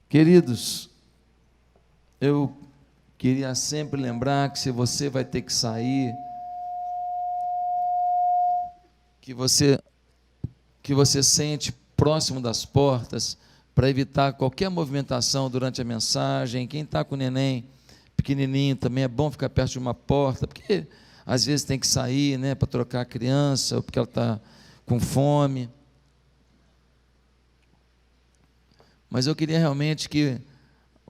Queridos, eu queria sempre lembrar que se você vai ter que sair, que você sente próximo das portas, para evitar qualquer movimentação durante a mensagem. Quem está com o neném pequenininho também é bom ficar perto de uma porta, porque às vezes tem que sair, né, para trocar a criança, ou porque ela está com fome. Mas eu queria realmente que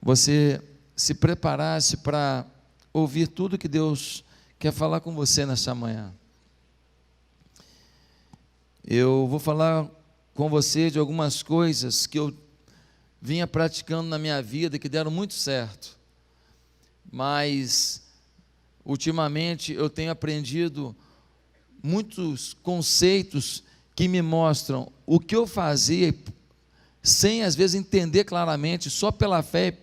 você se preparasse para ouvir tudo que Deus quer falar com você nessa manhã. Eu vou falar com você de algumas coisas que eu vinha praticando na minha vida, que deram muito certo, mas ultimamente eu tenho aprendido muitos conceitos que me mostram o que eu fazia sem às vezes entender claramente, só pela fé,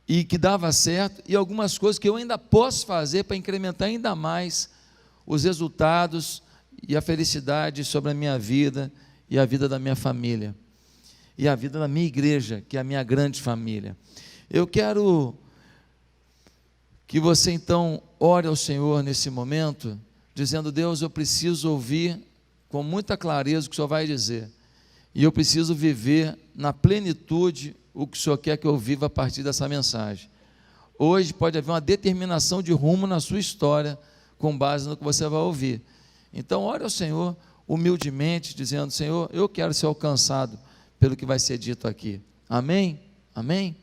e que dava certo, e algumas coisas que eu ainda posso fazer para incrementar ainda mais os resultados e a felicidade sobre a minha vida e a vida da minha família, e a vida da minha igreja, que é a minha grande família. Eu quero que você então ore ao Senhor nesse momento, dizendo: Deus, eu preciso ouvir com muita clareza o que o Senhor vai dizer, e eu preciso viver na plenitude o que o Senhor quer que eu viva a partir dessa mensagem. Hoje pode haver uma determinação de rumo na sua história, com base no que você vai ouvir. Então ore ao Senhor humildemente, dizendo: Senhor, eu quero ser alcançado pelo que vai ser dito aqui. Amém? Amém?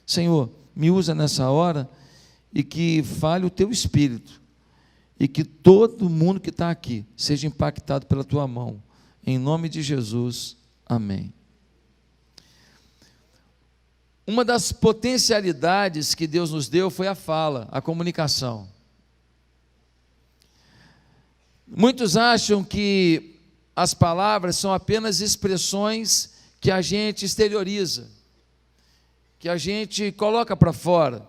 Senhor, me usa nessa hora, e que fale o teu Espírito, e que todo mundo que está aqui seja impactado pela tua mão, em nome de Jesus, amém. Uma das potencialidades que Deus nos deu foi a fala, a comunicação. Muitos acham que as palavras são apenas expressões que a gente exterioriza, que a gente coloca para fora,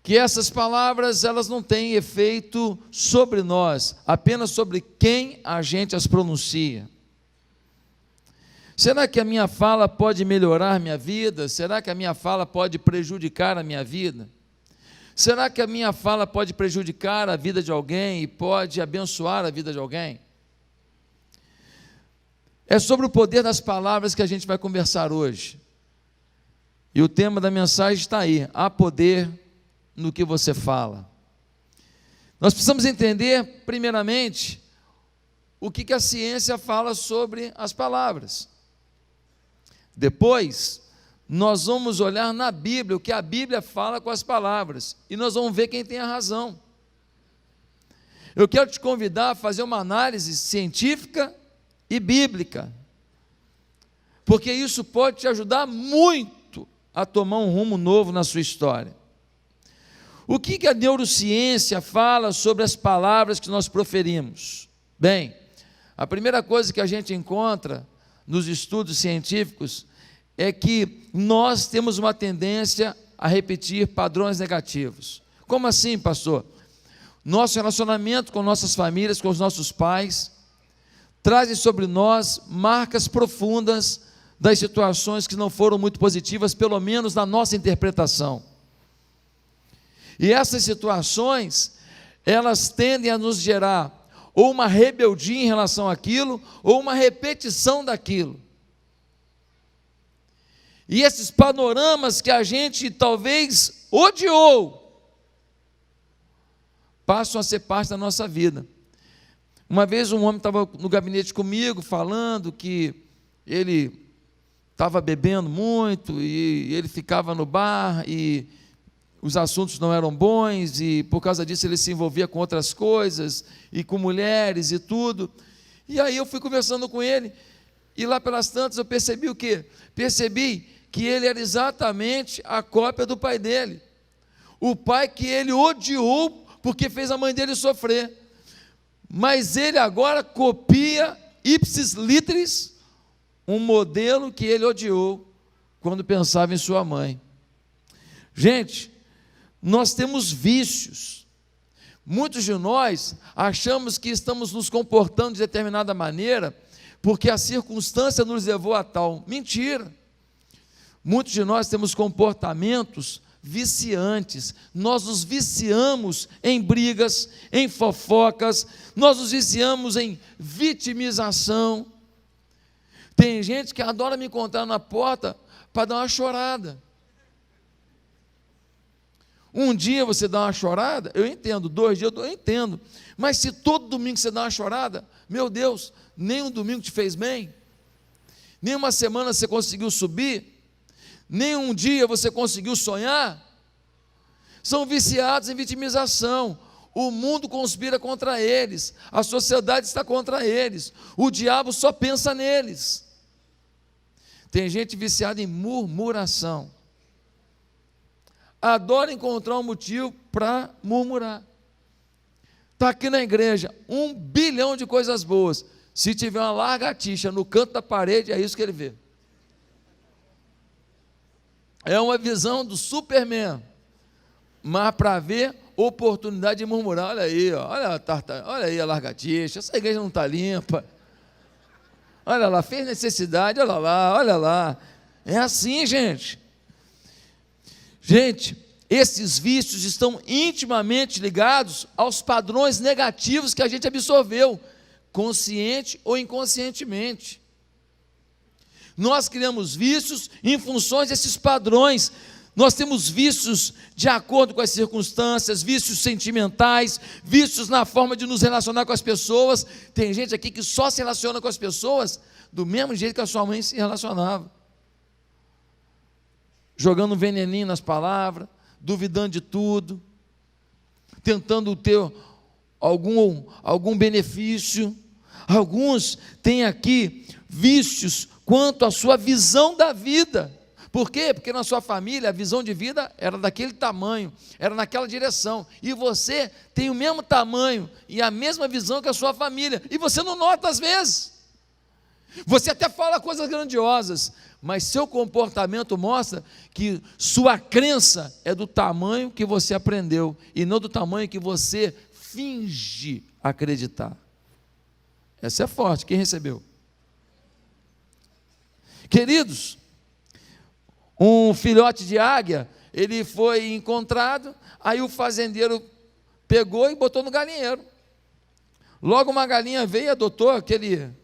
que essas palavras elas não têm efeito sobre nós, apenas sobre quem a gente as pronuncia. Será que a minha fala pode melhorar minha vida? Será que a minha fala pode prejudicar a minha vida? Será que a minha fala pode prejudicar a vida de alguém e pode abençoar a vida de alguém? É sobre o poder das palavras que a gente vai conversar hoje. E o tema da mensagem está aí: há poder no que você fala. Nós precisamos entender, primeiramente, o que a ciência fala sobre as palavras. Depois, nós vamos olhar na Bíblia, o que a Bíblia fala com as palavras, e nós vamos ver quem tem a razão. Eu quero te convidar a fazer uma análise científica e bíblica, porque isso pode te ajudar muito a tomar um rumo novo na sua história. O que a neurociência fala sobre as palavras que nós proferimos? Bem, a primeira coisa que a gente encontra nos estudos científicos é que nós temos uma tendência a repetir padrões negativos. Como assim, pastor? Nosso relacionamento com nossas famílias, com os nossos pais, trazem sobre nós marcas profundas das situações que não foram muito positivas, pelo menos na nossa interpretação. E essas situações, elas tendem a nos gerar ou uma rebeldia em relação àquilo, ou uma repetição daquilo. E esses panoramas que a gente talvez odiou, passam a ser parte da nossa vida. Uma vez um homem estava no gabinete comigo, falando que ele estava bebendo muito, e ele ficava no bar, e os assuntos não eram bons, e por causa disso ele se envolvia com outras coisas, e com mulheres e tudo. E aí eu fui conversando com ele, e lá pelas tantas eu percebi o quê? Percebi que ele era exatamente a cópia do pai dele. O pai que ele odiou, porque fez a mãe dele sofrer. Mas ele agora copia, ipsis literis, um modelo que ele odiou, quando pensava em sua mãe. Gente, nós temos vícios. Muitos de nós achamos que estamos nos comportando de determinada maneira porque a circunstância nos levou a tal. Mentira. Muitos de nós temos comportamentos viciantes, nós nos viciamos em brigas, em fofocas, nós nos viciamos em vitimização. Tem gente que adora me encontrar na porta para dar uma chorada. Um dia você dá uma chorada, eu entendo, 2 dias eu entendo, mas se todo domingo você dá uma chorada, meu Deus, nem um domingo te fez bem, nem uma semana você conseguiu subir, nem um dia você conseguiu sonhar. São viciados em vitimização. O mundo conspira contra eles, a sociedade está contra eles, o diabo só pensa neles. Tem gente viciada em murmuração, adora encontrar um motivo para murmurar. Está aqui na igreja 1 bilhão de coisas boas, se tiver uma lagartixa no canto da parede, é isso que ele vê. É uma visão do Superman, mas para ver oportunidade de murmurar. Olha aí, ó, olha aí a lagartixa, essa igreja não está limpa, olha lá, fez necessidade, olha lá, é assim, gente. Gente, esses vícios estão intimamente ligados aos padrões negativos que a gente absorveu, consciente ou inconscientemente. Nós criamos vícios em função desses padrões. Nós temos vícios de acordo com as circunstâncias, vícios sentimentais, vícios na forma de nos relacionar com as pessoas. Tem gente aqui que só se relaciona com as pessoas do mesmo jeito que a sua mãe se relacionava, jogando veneninho nas palavras, duvidando de tudo, tentando ter algum benefício. Alguns têm aqui vícios quanto à sua visão da vida. Por quê? Porque na sua família a visão de vida era daquele tamanho, era naquela direção, e você tem o mesmo tamanho e a mesma visão que a sua família, e você não nota às vezes. Você até fala coisas grandiosas, mas seu comportamento mostra que sua crença é do tamanho que você aprendeu, e não do tamanho que você finge acreditar. Essa é forte, quem recebeu? Queridos, um filhote de águia, ele foi encontrado, aí o fazendeiro pegou e botou no galinheiro. Logo uma galinha veio e adotou aquele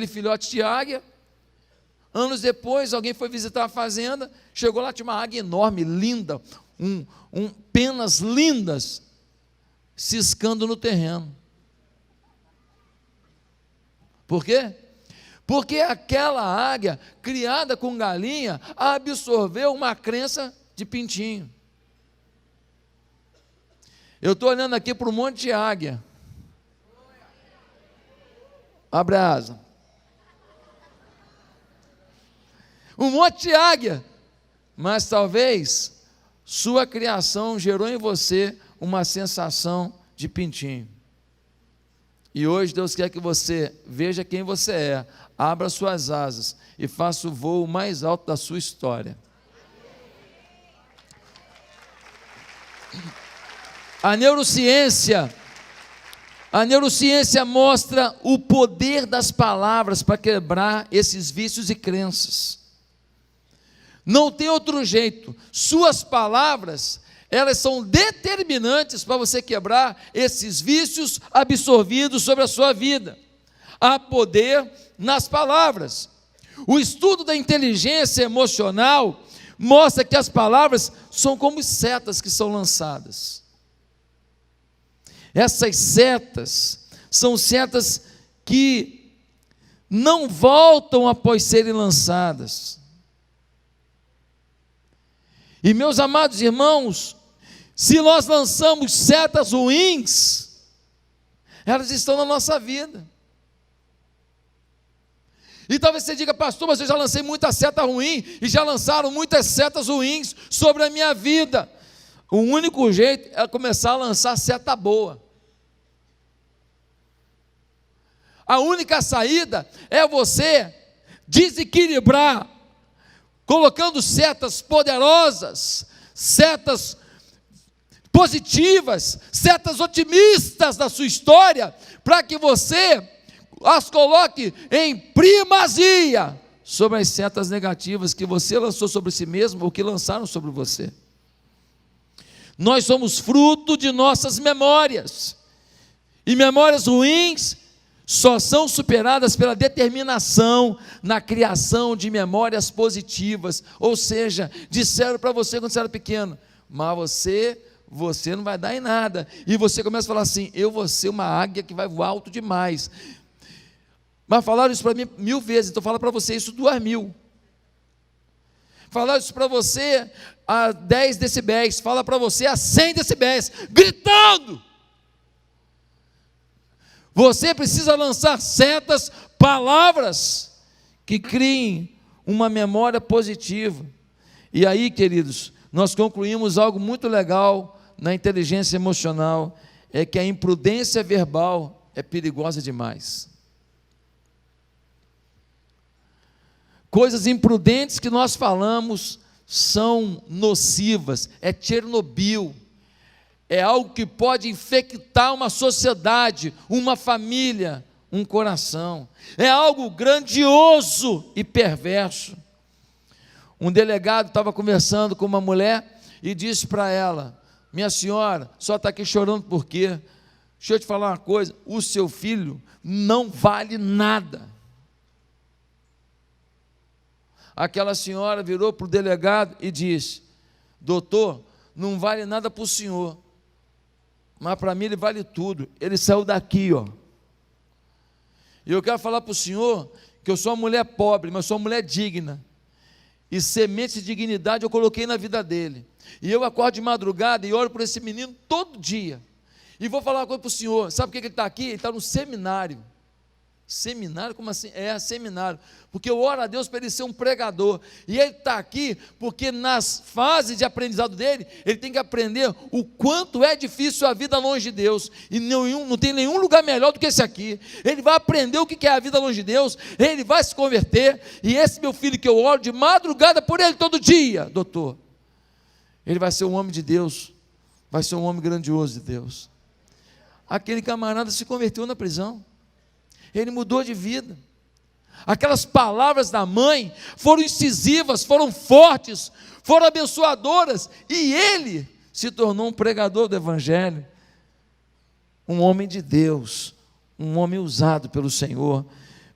filhote de águia. Anos depois, alguém foi visitar a fazenda, chegou lá, tinha uma águia enorme, linda, penas lindas, ciscando no terreno. Por quê? Porque aquela águia, criada com galinha, absorveu uma crença de pintinho. Eu estou olhando aqui para um monte de águia. Abre a asa. Um monte de águia. Mas talvez sua criação gerou em você uma sensação de pintinho. E hoje Deus quer que você veja quem você é, abra suas asas e faça o voo mais alto da sua história. A neurociência mostra o poder das palavras para quebrar esses vícios e crenças. Não tem outro jeito. Suas palavras, elas são determinantes para você quebrar esses vícios absorvidos sobre a sua vida. Há poder nas palavras. O estudo da inteligência emocional mostra que as palavras são como setas que são lançadas. Essas setas são setas que não voltam após serem lançadas. E meus amados irmãos, se nós lançamos setas ruins, elas estão na nossa vida. E talvez você diga, pastor, mas eu já lancei muita seta ruim, e já lançaram muitas setas ruins sobre a minha vida. O único jeito é começar a lançar seta boa. A única saída é você desequilibrar, colocando setas poderosas, setas positivas, setas otimistas da sua história, para que você as coloque em primazia sobre as setas negativas que você lançou sobre si mesmo ou que lançaram sobre você. Nós somos fruto de nossas memórias, e memórias ruins só são superadas pela determinação na criação de memórias positivas. Ou seja, disseram para você quando você era pequeno, mas você não vai dar em nada, e você começa a falar assim, eu vou ser uma águia que vai voar alto demais. Mas falaram isso para mim 1000 vezes, então fala para você isso 2000. Falaram isso para você a 10 decibéis, fala para você a 100 decibéis, gritando. Você precisa lançar certas palavras que criem uma memória positiva. E aí, queridos, nós concluímos algo muito legal na inteligência emocional, é que a imprudência verbal é perigosa demais. Coisas imprudentes que nós falamos são nocivas, é Chernobyl, é algo que pode infectar uma sociedade, uma família, um coração, é algo grandioso e perverso. Um delegado estava conversando com uma mulher e disse para ela, minha senhora, só está aqui chorando por quê? Deixa eu te falar uma coisa, o seu filho não vale nada. Aquela senhora virou para o delegado e disse, doutor, não vale nada para o senhor, mas para mim ele vale tudo, ele saiu daqui, ó. E eu quero falar para o senhor, que eu sou uma mulher pobre, mas sou uma mulher digna, e semente de dignidade eu coloquei na vida dele, e eu acordo de madrugada e oro por esse menino todo dia, e vou falar uma coisa para o senhor, sabe por que ele está aqui? Ele está no seminário. Seminário? Como assim? É, seminário, porque eu oro a Deus para ele ser um pregador, e ele está aqui porque nas fases de aprendizado dele, ele tem que aprender o quanto é difícil a vida longe de Deus, e não tem nenhum lugar melhor do que esse aqui. Ele vai aprender o que é a vida longe de Deus, ele vai se converter, e esse meu filho que eu oro de madrugada por ele todo dia, doutor, ele vai ser um homem de Deus, vai ser um homem grandioso de Deus. Aquele camarada se converteu na prisão, ele mudou de vida. Aquelas palavras da mãe foram incisivas, foram fortes, foram abençoadoras, e ele se tornou um pregador do evangelho, um homem de Deus, um homem usado pelo Senhor.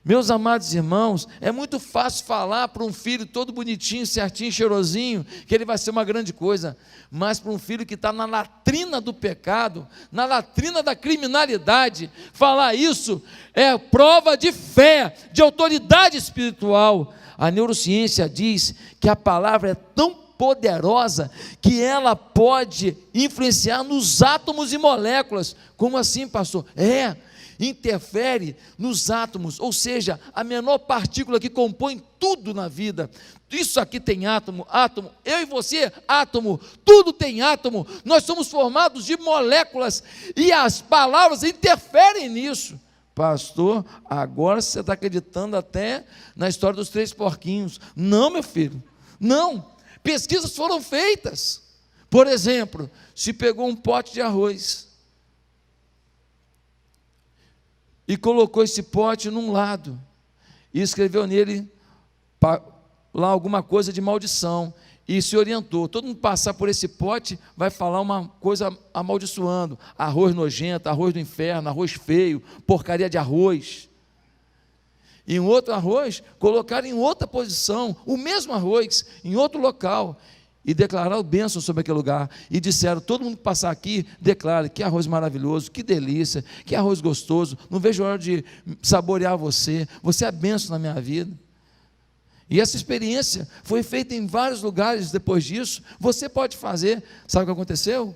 Meus amados irmãos, é muito fácil falar para um filho todo bonitinho, certinho, cheirosinho, que ele vai ser uma grande coisa, mas para um filho que está na latrina do pecado, na latrina da criminalidade, falar isso é prova de fé, de autoridade espiritual. A neurociência diz que a palavra é tão poderosa que ela pode influenciar nos átomos e moléculas. Como assim, pastor? Interfere nos átomos, ou seja, a menor partícula que compõe tudo na vida. Isso aqui tem átomo, eu e você, átomo, tudo tem átomo, nós somos formados de moléculas, e as palavras interferem nisso. Pastor, agora você está acreditando até na história dos 3 porquinhos. Não, meu filho, não, pesquisas foram feitas. Por exemplo, se pegou um pote de arroz e colocou esse pote num lado, e escreveu nele lá alguma coisa de maldição, e se orientou, todo mundo passar por esse pote, vai falar uma coisa amaldiçoando, arroz nojento, arroz do inferno, arroz feio, porcaria de arroz. E um outro arroz, colocaram em outra posição, o mesmo arroz, em outro local, e declararam bênção sobre aquele lugar, e disseram, todo mundo que passar aqui, declara, que arroz maravilhoso, que delícia, que arroz gostoso, não vejo a hora de saborear você é bênção na minha vida. E essa experiência foi feita em vários lugares depois disso, você pode fazer. Sabe o que aconteceu?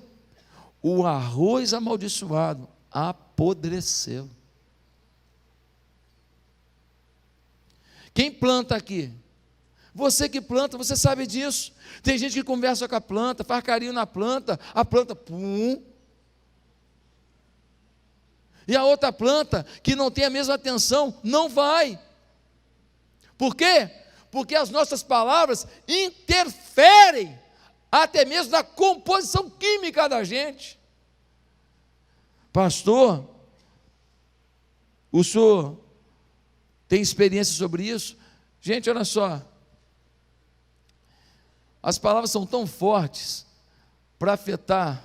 O arroz amaldiçoado apodreceu. Quem planta aqui? Você que planta, você sabe disso. Tem gente que conversa com a planta, faz carinho na planta, a planta, pum. E a outra planta, que não tem a mesma atenção, não vai. Por quê? Porque as nossas palavras interferem até mesmo na composição química da gente. Pastor, o senhor tem experiência sobre isso. Gente, olha só, as palavras são tão fortes para afetar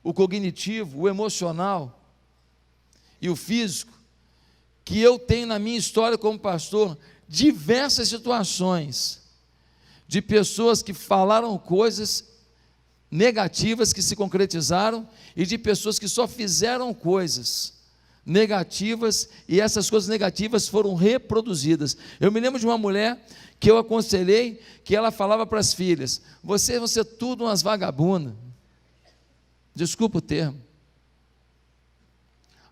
o cognitivo, o emocional e o físico, que eu tenho na minha história como pastor diversas situações de pessoas que falaram coisas negativas que se concretizaram e de pessoas que só fizeram coisas negativas e essas coisas negativas foram reproduzidas. Eu me lembro de uma mulher que eu aconselhei, que ela falava para as filhas: vocês vão ser tudo umas vagabundas, desculpa o termo.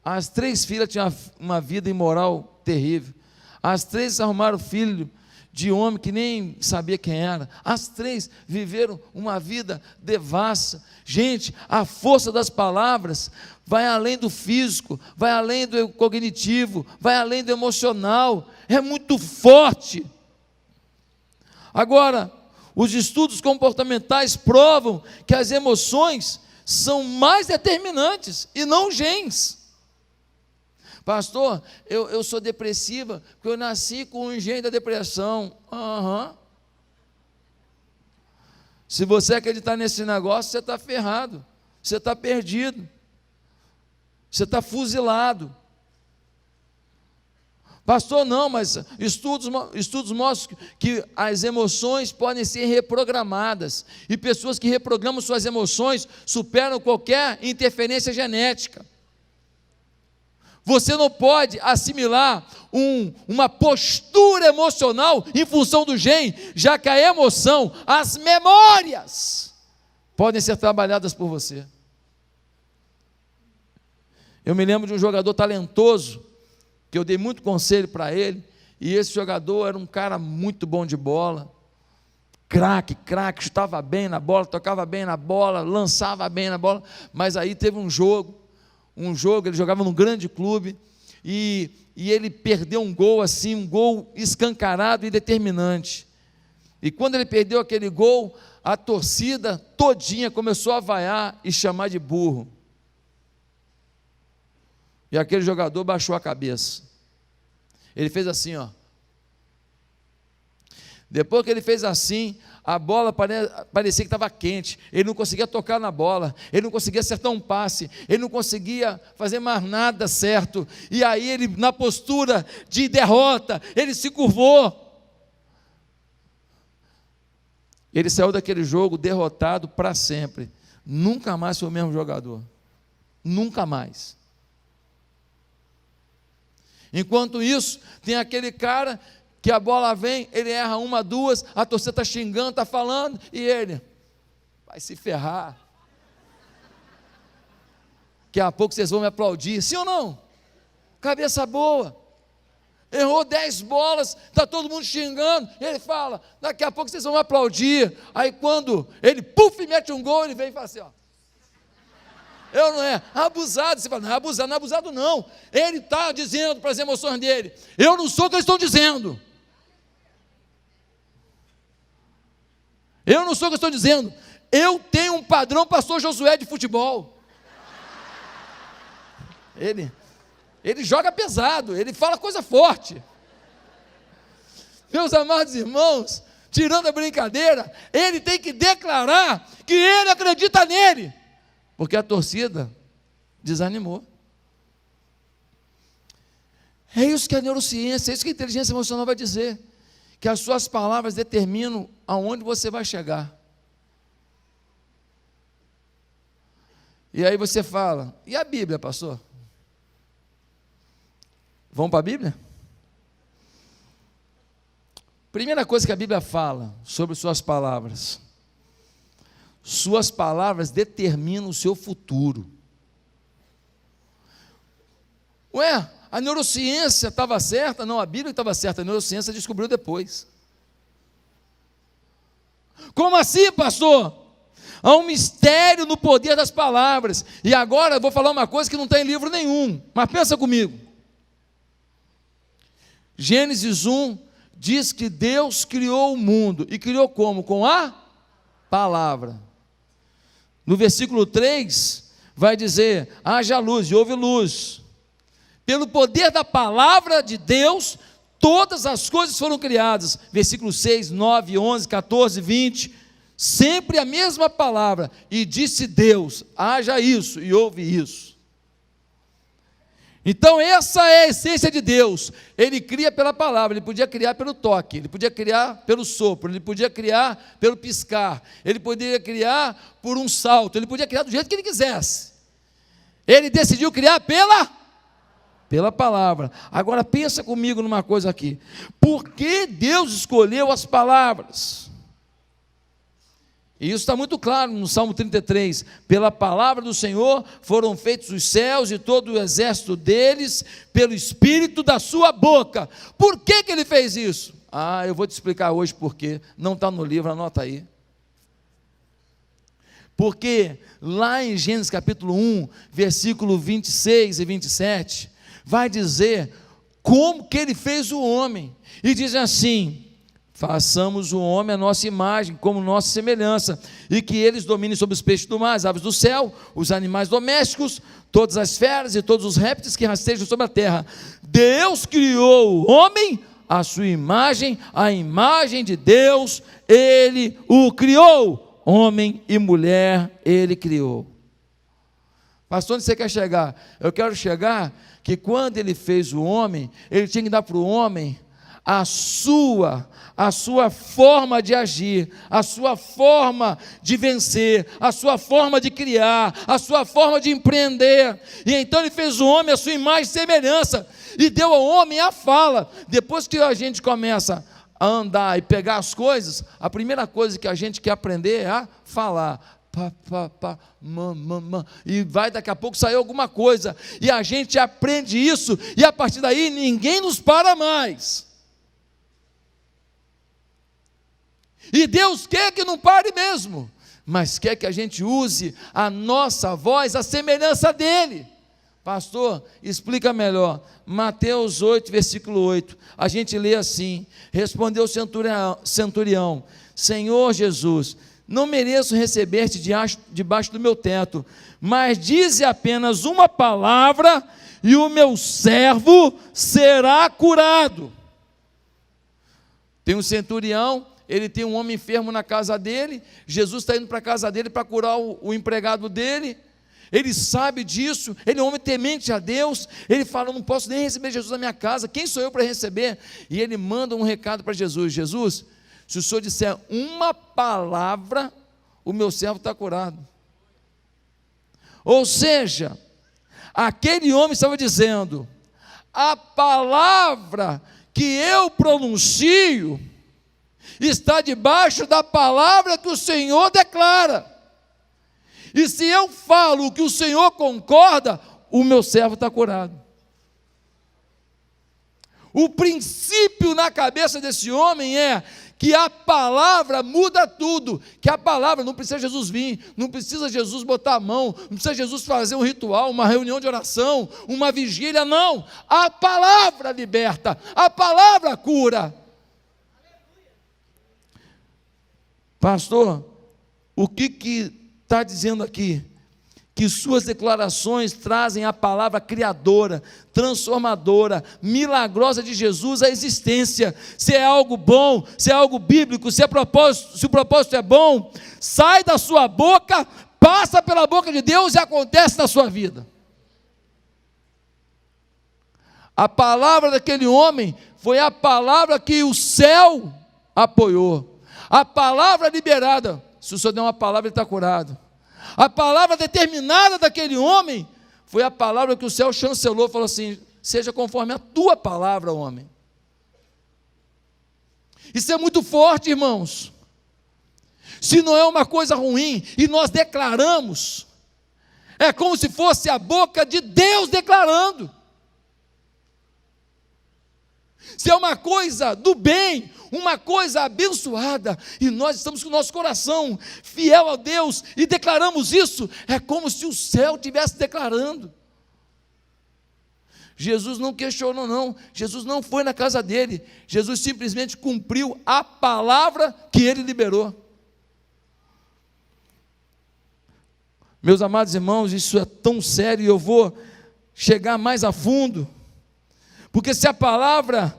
As 3 filhas tinham uma vida imoral terrível, as 3 arrumaram filho de homem que nem sabia quem era, as 3 viveram uma vida devassa. Gente, a força das palavras vai além do físico, vai além do cognitivo, vai além do emocional, é muito forte. Agora, os estudos comportamentais provam que as emoções são mais determinantes e não genes. Pastor, eu sou depressiva porque eu nasci com um gene da depressão. Se você acreditar nesse negócio, você está ferrado, você está perdido, você está fuzilado. Pastor, não, mas estudos mostram que as emoções podem ser reprogramadas, e pessoas que reprogramam suas emoções superam qualquer interferência genética. Você não pode assimilar uma postura emocional em função do gene, já que a emoção, as memórias, podem ser trabalhadas por você. Eu me lembro de um jogador talentoso, que eu dei muito conselho para ele, e esse jogador era um cara muito bom de bola, craque, chutava bem na bola, tocava bem na bola, lançava bem na bola, mas aí teve um jogo, ele jogava num grande clube, e ele perdeu um gol assim, um gol escancarado e determinante, e quando ele perdeu aquele gol, a torcida todinha começou a vaiar e chamar de burro, e aquele jogador baixou a cabeça, ele fez assim, ó. Depois que ele fez assim, a bola parecia que estava quente, ele não conseguia tocar na bola, ele não conseguia acertar um passe, ele não conseguia fazer mais nada certo, e aí ele, na postura de derrota, ele se curvou, ele saiu daquele jogo derrotado para sempre, nunca mais foi o mesmo jogador, nunca mais. Enquanto isso, tem aquele cara que a bola vem, ele erra uma, duas, a torcida está xingando, está falando, e ele vai se ferrar. Daqui a pouco vocês vão me aplaudir, sim ou não? Cabeça boa, errou 10 bolas, está todo mundo xingando, ele fala, daqui a pouco vocês vão me aplaudir. Aí quando ele, mete um gol, ele vem e fala assim, ó. Eu não é abusado, você fala, não é abusado não, ele está dizendo para as emoções dele, eu não sou o que eles estão dizendo, eu tenho um padrão pastor Josué de futebol, ele joga pesado, ele fala coisa forte, meus amados irmãos, tirando a brincadeira, ele tem que declarar que ele acredita nele, porque a torcida desanimou. É isso que a neurociência, é isso que a inteligência emocional vai dizer, que as suas palavras determinam aonde você vai chegar. E aí você fala, e a Bíblia, pastor? Vamos para a Bíblia? Primeira coisa que a Bíblia fala sobre suas palavras determinam o seu futuro. Ué, a neurociência estava certa? Não, a Bíblia estava certa, a neurociência descobriu depois. Como assim, pastor? Há um mistério no poder das palavras, e agora eu vou falar uma coisa que não está em livro nenhum, mas pensa comigo. Gênesis 1 diz que Deus criou o mundo, e criou como? Com a palavra. No versículo 3, vai dizer, haja luz, e houve luz. Pelo poder da palavra de Deus, todas as coisas foram criadas, versículos 6, 9, 11, 14, 20, sempre a mesma palavra, e disse Deus, haja isso, e houve isso. Então essa é a essência de Deus. Ele cria pela palavra, ele podia criar pelo toque, ele podia criar pelo sopro, ele podia criar pelo piscar, ele poderia criar por um salto, ele podia criar do jeito que ele quisesse. Ele decidiu criar pela palavra. Agora pensa comigo numa coisa aqui. Por que Deus escolheu as palavras? E isso está muito claro no Salmo 33, pela palavra do Senhor foram feitos os céus e todo o exército deles, pelo Espírito da sua boca. Por que ele fez isso? Eu vou te explicar hoje por quê, não está no livro, anota aí. Porque lá em Gênesis capítulo 1, versículo 26 e 27, vai dizer como que ele fez o homem, e diz assim: façamos o homem a nossa imagem, como nossa semelhança, e que eles dominem sobre os peixes do mar, as aves do céu, os animais domésticos, todas as feras e todos os répteis que rastejam sobre a terra. Deus criou o homem à sua imagem, a imagem de Deus, ele o criou, homem e mulher ele criou. Pastor, onde você quer chegar? Eu quero chegar que quando ele fez o homem, ele tinha que dar para o homem a sua forma de agir, a sua forma de vencer, a sua forma de criar, a sua forma de empreender. E então ele fez o homem à sua imagem e semelhança, e deu ao homem a fala. Depois que a gente começa a andar e pegar as coisas, a primeira coisa que a gente quer aprender é a falar. E vai daqui a pouco sair alguma coisa, e a gente aprende isso, e a partir daí ninguém nos para mais. E Deus quer que não pare mesmo, mas quer que a gente use a nossa voz, a semelhança dele. Pastor, explica melhor. Mateus 8, versículo 8, a gente lê assim: respondeu o centurião, Senhor Jesus, não mereço receber-te debaixo do meu teto, mas dize apenas uma palavra, e o meu servo será curado. Tem um centurião, ele tem um homem enfermo na casa dele, Jesus está indo para a casa dele para curar o empregado dele, ele sabe disso, ele é um homem temente a Deus, ele fala: eu não posso nem receber Jesus na minha casa, quem sou eu para receber? E ele manda um recado para Jesus: Jesus, se o senhor disser uma palavra, o meu servo está curado. Ou seja, aquele homem estava dizendo: a palavra que eu pronuncio está debaixo da palavra que o Senhor declara, e se eu falo o que o Senhor concorda, o meu servo está curado. O princípio na cabeça desse homem é que a palavra muda tudo, que a palavra, não precisa Jesus vir, não precisa Jesus botar a mão, não precisa Jesus fazer um ritual, uma reunião de oração, uma vigília, não, a palavra liberta, a palavra cura. Pastor, o que está dizendo aqui? Que suas declarações trazem a palavra criadora, transformadora, milagrosa de Jesus à existência. Se é algo bom, se é algo bíblico, se o propósito é bom, sai da sua boca, passa pela boca de Deus e acontece na sua vida. A palavra daquele homem foi a palavra que o céu apoiou. A palavra liberada, se o Senhor der uma palavra, ele está curado. A palavra determinada daquele homem foi a palavra que o céu chancelou, falou assim: seja conforme a tua palavra, homem. Isso é muito forte, irmãos. Se não é uma coisa ruim, e nós declaramos, é como se fosse a boca de Deus declarando. Se é uma coisa do bem, uma coisa abençoada, e nós estamos com o nosso coração fiel a Deus, e declaramos isso, é como se o céu estivesse declarando. Jesus não questionou não, Jesus não foi na casa dele, Jesus simplesmente cumpriu a palavra que ele liberou. Meus amados irmãos, isso é tão sério, e eu vou chegar mais a fundo, porque se a palavra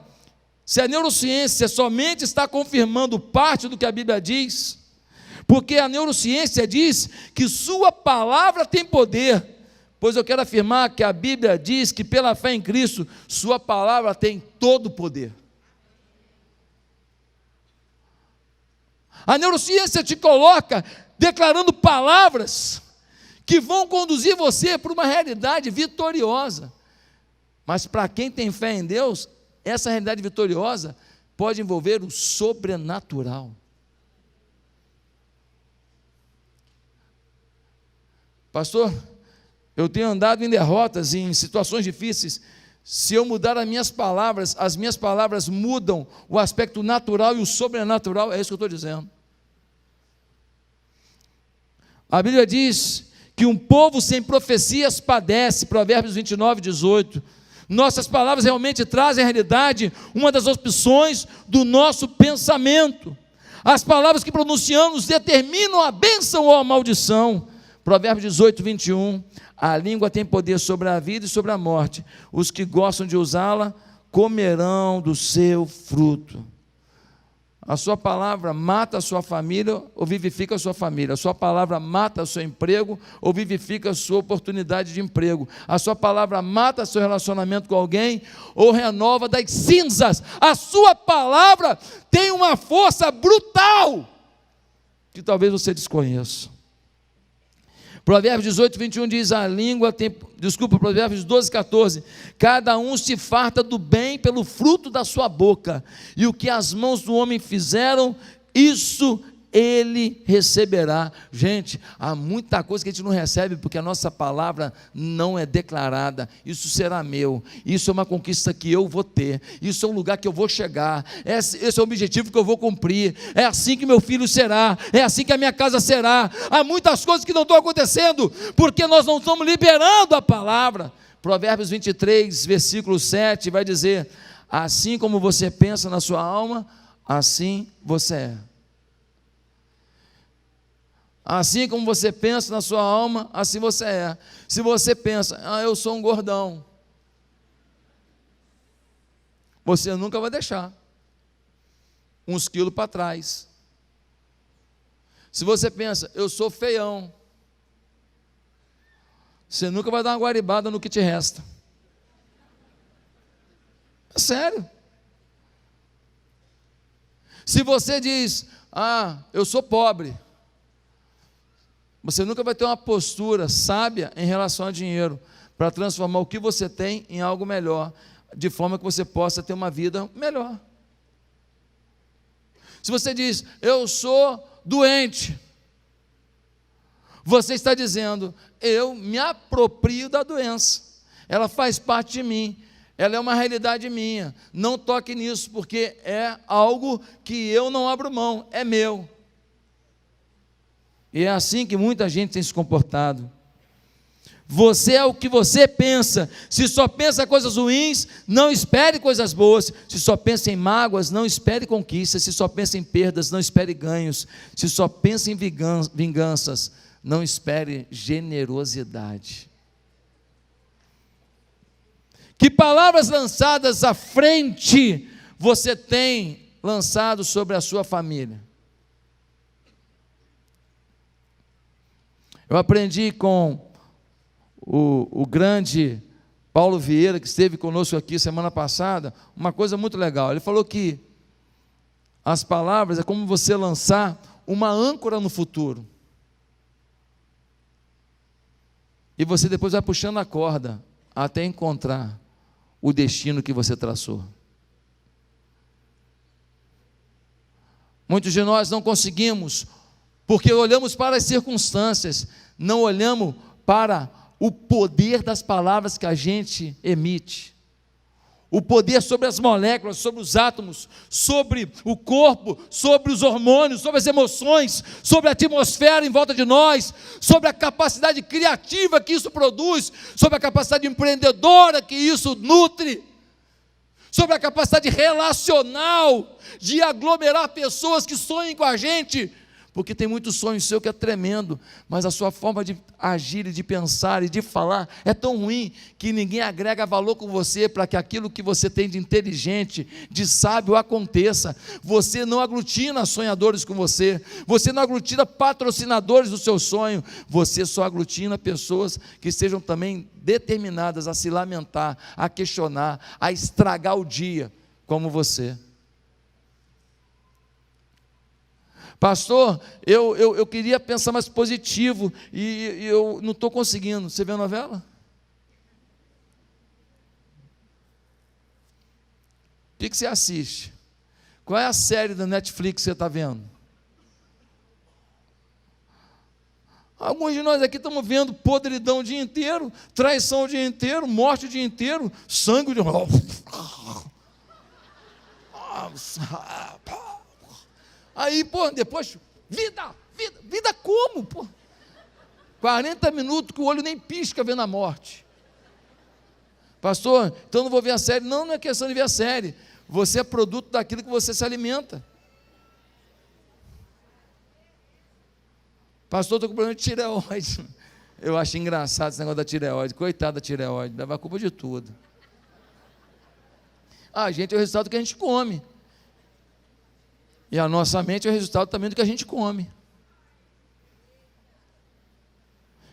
Se a neurociência somente está confirmando parte do que a Bíblia diz, porque a neurociência diz que sua palavra tem poder, pois eu quero afirmar que a Bíblia diz que pela fé em Cristo, sua palavra tem todo o poder. A neurociência te coloca declarando palavras que vão conduzir você para uma realidade vitoriosa. Mas para quem tem fé em Deus, essa realidade vitoriosa pode envolver o sobrenatural. Pastor, eu tenho andado em derrotas, em situações difíceis. Se eu mudar as minhas palavras mudam o aspecto natural e o sobrenatural, é isso que eu estou dizendo. A Bíblia diz que um povo sem profecias padece, Provérbios 29, 18. Nossas palavras realmente trazem à realidade uma das opções do nosso pensamento. As palavras que pronunciamos determinam a bênção ou a maldição. Provérbios 18, 21. A língua tem poder sobre a vida e sobre a morte. Os que gostam de usá-la comerão do seu fruto. A sua palavra mata a sua família ou vivifica a sua família. A sua palavra mata o seu emprego ou vivifica a sua oportunidade de emprego. A sua palavra mata seu relacionamento com alguém ou renova das cinzas. A sua palavra tem uma força brutal que talvez você desconheça. Provérbios 18, 21 diz, Provérbios 12, 14, cada um se farta do bem pelo fruto da sua boca, e o que as mãos do homem fizeram, isso ele receberá. Gente, há muita coisa que a gente não recebe, porque a nossa palavra não é declarada. Isso será meu, isso é uma conquista que eu vou ter, isso é um lugar que eu vou chegar, esse é o objetivo que eu vou cumprir, é assim que meu filho será, é assim que a minha casa será. Há muitas coisas que não estão acontecendo, porque nós não estamos liberando a palavra. Provérbios 23, versículo 7, vai dizer, assim como você pensa na sua alma, assim você é. Assim como você pensa na sua alma, assim você é. Se você pensa, eu sou um gordão, você nunca vai deixar uns quilos para trás. Se você pensa, eu sou feião, você nunca vai dar uma guaribada no que te resta. É sério. Se você diz, eu sou pobre, você nunca vai ter uma postura sábia em relação a dinheiro, para transformar o que você tem em algo melhor, de forma que você possa ter uma vida melhor. Se você diz, eu sou doente, você está dizendo, eu me aproprio da doença, ela faz parte de mim, ela é uma realidade minha, não toque nisso, porque é algo que eu não abro mão, é meu. E é assim que muita gente tem se comportado. Você é o que você pensa. Se só pensa coisas ruins, não espere coisas boas. Se só pensa em mágoas, não espere conquistas. Se só pensa em perdas, não espere ganhos. Se só pensa em vinganças, não espere generosidade. Que palavras lançadas à frente você tem lançado sobre a sua família? Eu aprendi com o grande Paulo Vieira, que esteve conosco aqui semana passada, uma coisa muito legal. Ele falou que as palavras é como você lançar uma âncora no futuro. E você depois vai puxando a corda até encontrar o destino que você traçou. Muitos de nós não conseguimos, porque olhamos para as circunstâncias, não olhamos para o poder das palavras que a gente emite, o poder sobre as moléculas, sobre os átomos, sobre o corpo, sobre os hormônios, sobre as emoções, sobre a atmosfera em volta de nós, sobre a capacidade criativa que isso produz, sobre a capacidade empreendedora que isso nutre, sobre a capacidade relacional de aglomerar pessoas que sonhem com a gente, Porque tem muito sonho seu que é tremendo, mas a sua forma de agir e de pensar e de falar é tão ruim que ninguém agrega valor com você para que aquilo que você tem de inteligente, de sábio aconteça. Você não aglutina sonhadores com você, você não aglutina patrocinadores do seu sonho, você só aglutina pessoas que sejam também determinadas a se lamentar, a questionar, a estragar o dia, como você. Pastor, eu queria pensar mais positivo e eu não estou conseguindo. Você vê a novela? O que você assiste? Qual é a série da Netflix que você está vendo? Alguns de nós aqui estamos vendo podridão o dia inteiro, traição o dia inteiro, morte o dia inteiro, sangue o dia inteiro. Aí, depois, vida como, 40 minutos que o olho nem pisca vendo a morte. Pastor, então não vou ver a série. Não é questão de ver a série. Você é produto daquilo que você se alimenta. Pastor, estou com problema de tireoide. Eu acho engraçado esse negócio da tireoide. Coitada da tireoide, leva a culpa de tudo. Gente, é o resultado do que a gente come. E a nossa mente é o resultado também do que a gente come.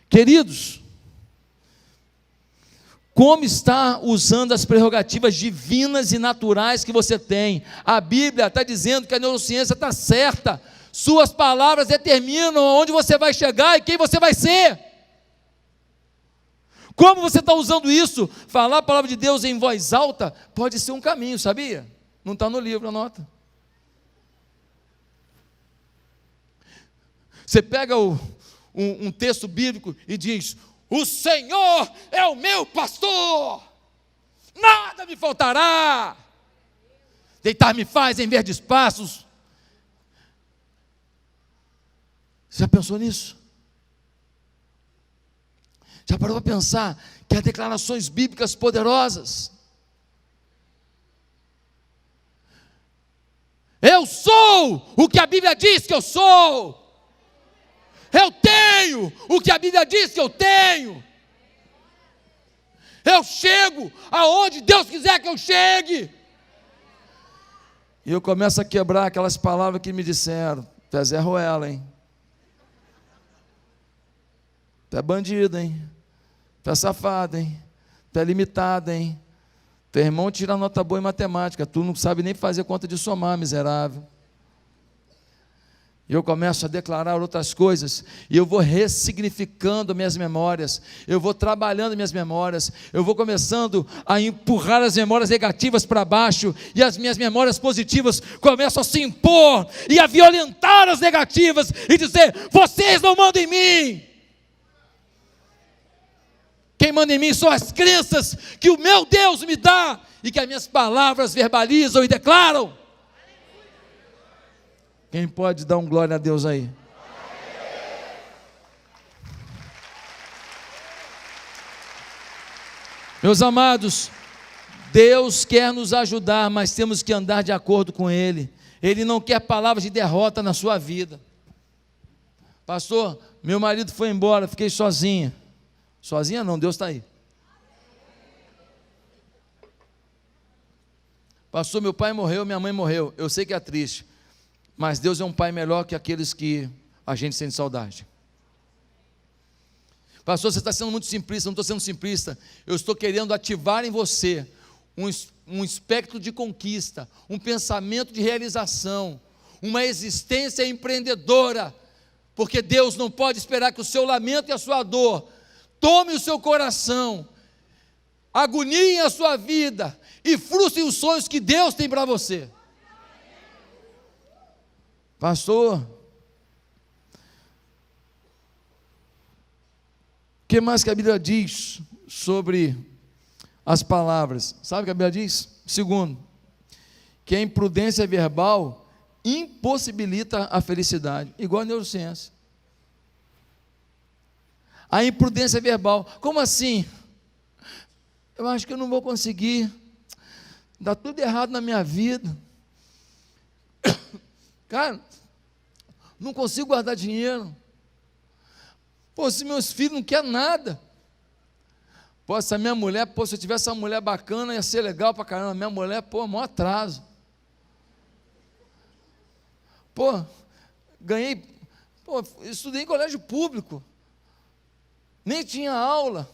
Queridos, como está usando as prerrogativas divinas e naturais que você tem? A Bíblia está dizendo que a neurociência está certa. Suas palavras determinam onde você vai chegar e quem você vai ser. Como você está usando isso? Falar a palavra de Deus em voz alta pode ser um caminho, sabia? Não está no livro, anota. Você pega um texto bíblico e diz: o Senhor é o meu pastor, nada me faltará, deitar-me faz em verdes pastos. Já pensou nisso? Já parou para pensar que há declarações bíblicas poderosas? Eu sou o que a Bíblia diz que eu sou. Eu tenho o que a Bíblia diz que eu tenho. Eu chego aonde Deus quiser que eu chegue. E eu começo a quebrar aquelas palavras que me disseram: tu é Zé Ruela, hein? Tu é bandido, hein? Tu é safado, hein? Tu é limitado, hein? Teu irmão tira nota boa em matemática, tu não sabe nem fazer conta de somar, miserável. E eu começo a declarar outras coisas, e eu vou ressignificando minhas memórias, eu vou trabalhando minhas memórias, eu vou começando a empurrar as memórias negativas para baixo, e as minhas memórias positivas começam a se impor, e a violentar as negativas, e dizer: vocês não mandam em mim. Quem manda em mim são as crenças que o meu Deus me dá, e que as minhas palavras verbalizam e declaram. Quem pode dar um glória a Deus aí? Meus amados, Deus quer nos ajudar, mas temos que andar de acordo com Ele. Ele não quer palavras de derrota na sua vida. Pastor, meu marido foi embora, fiquei sozinha. Sozinha não, Deus está aí. Pastor, meu pai morreu, minha mãe morreu. Eu sei que é triste, mas Deus é um pai melhor que aqueles que a gente sente saudade. Pastor, você está sendo muito simplista. Não estou sendo simplista. Eu estou querendo ativar em você um espectro de conquista, um pensamento de realização, uma existência empreendedora, porque Deus não pode esperar que o seu lamento e a sua dor tome o seu coração, agoniem a sua vida e frustrem os sonhos que Deus tem para você. Pastor, o que mais que a Bíblia diz sobre as palavras? Sabe o que a Bíblia diz? Segundo, que a imprudência verbal impossibilita a felicidade, igual a neurociência. A imprudência verbal, como assim? Eu acho que eu não vou conseguir, dá tudo errado na minha vida. Cara, Não consigo guardar dinheiro. Pô, se meus filhos não querem nada. Pô, essa minha mulher, pô, se eu tivesse uma mulher bacana, ia ser legal pra caramba. Minha mulher, pô, maior atraso. Pô, ganhei, pô, estudei em colégio público. Nem tinha aula.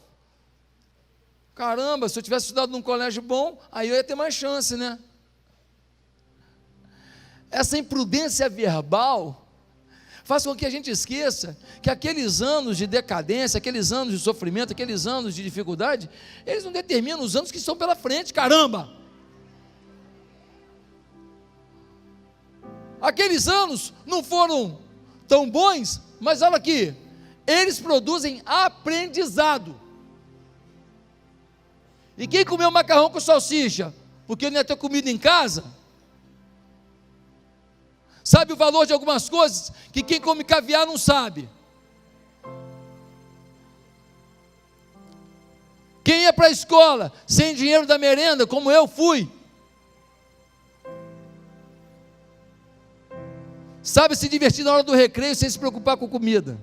Caramba, se eu tivesse estudado num colégio bom, aí eu ia ter mais chance, né? Essa imprudência verbal faz com que a gente esqueça que aqueles anos de decadência, aqueles anos de sofrimento, aqueles anos de dificuldade, eles não determinam os anos que estão pela frente, caramba! Aqueles anos não foram tão bons, mas olha aqui, eles produzem aprendizado. E quem comeu macarrão com salsicha, porque não ia ter comida em casa, sabe o valor de algumas coisas que quem come caviar não sabe. Quem ia para a escola sem dinheiro da merenda, como eu fui, sabe se divertir na hora do recreio sem se preocupar com comida.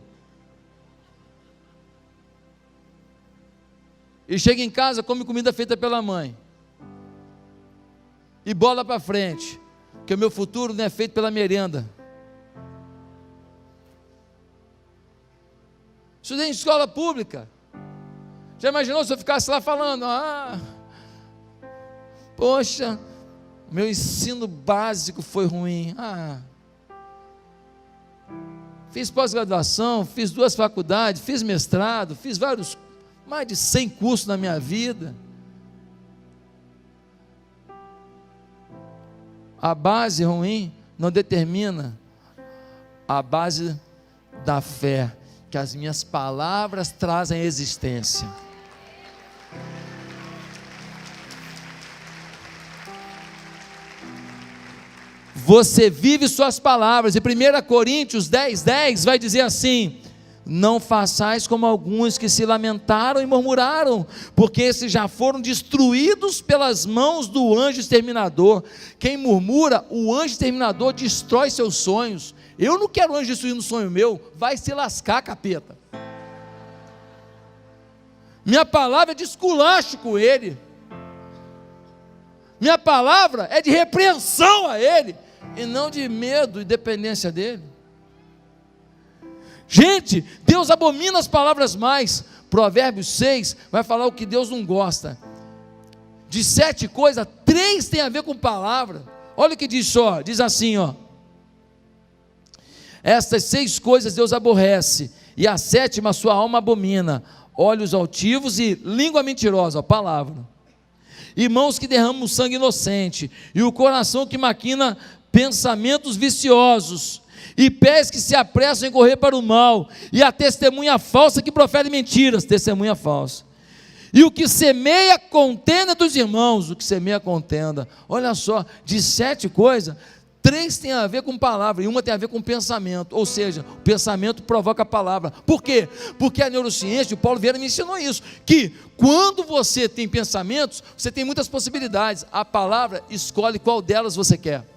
E chega em casa, come comida feita pela mãe. E bola para frente. Porque o meu futuro não é feito pela merenda. Estudei em escola pública. Já imaginou se eu ficasse lá falando, poxa, meu ensino básico foi ruim. Fiz pós-graduação, fiz 2 faculdades, fiz mestrado, fiz mais de 100 cursos na minha vida. A base ruim não determina a base da fé, que as minhas palavras trazem à existência. Você vive suas palavras, e 1 Coríntios 10:10 vai dizer assim: não façais como alguns que se lamentaram e murmuraram, porque esses já foram destruídos pelas mãos do anjo exterminador. Quem murmura, o anjo exterminador destrói seus sonhos. Eu não quero anjo destruindo o sonho meu, vai se lascar, capeta. Minha palavra é de esculacho com ele, minha palavra é de repreensão a ele, e não de medo e dependência dele. Gente, Deus abomina as palavras mais. Provérbios 6 vai falar o que Deus não gosta. De 7 coisas, 3 tem a ver com palavra. Olha o que diz só, diz assim, estas 6 coisas Deus aborrece, e a 7ª sua alma abomina: olhos altivos e língua mentirosa, palavra, e mãos que derramam sangue inocente, e o coração que maquina pensamentos viciosos, e pés que se apressam em correr para o mal, e a testemunha falsa que profere mentiras, testemunha falsa, e o que semeia contenda dos irmãos, o que semeia contenda. Olha só, de 7 coisas, 3 tem a ver com palavra, e 1 tem a ver com pensamento, ou seja, o pensamento provoca a palavra. Por quê? Porque a neurociência, o Paulo Vieira me ensinou isso, que quando você tem pensamentos, você tem muitas possibilidades, a palavra escolhe qual delas você quer.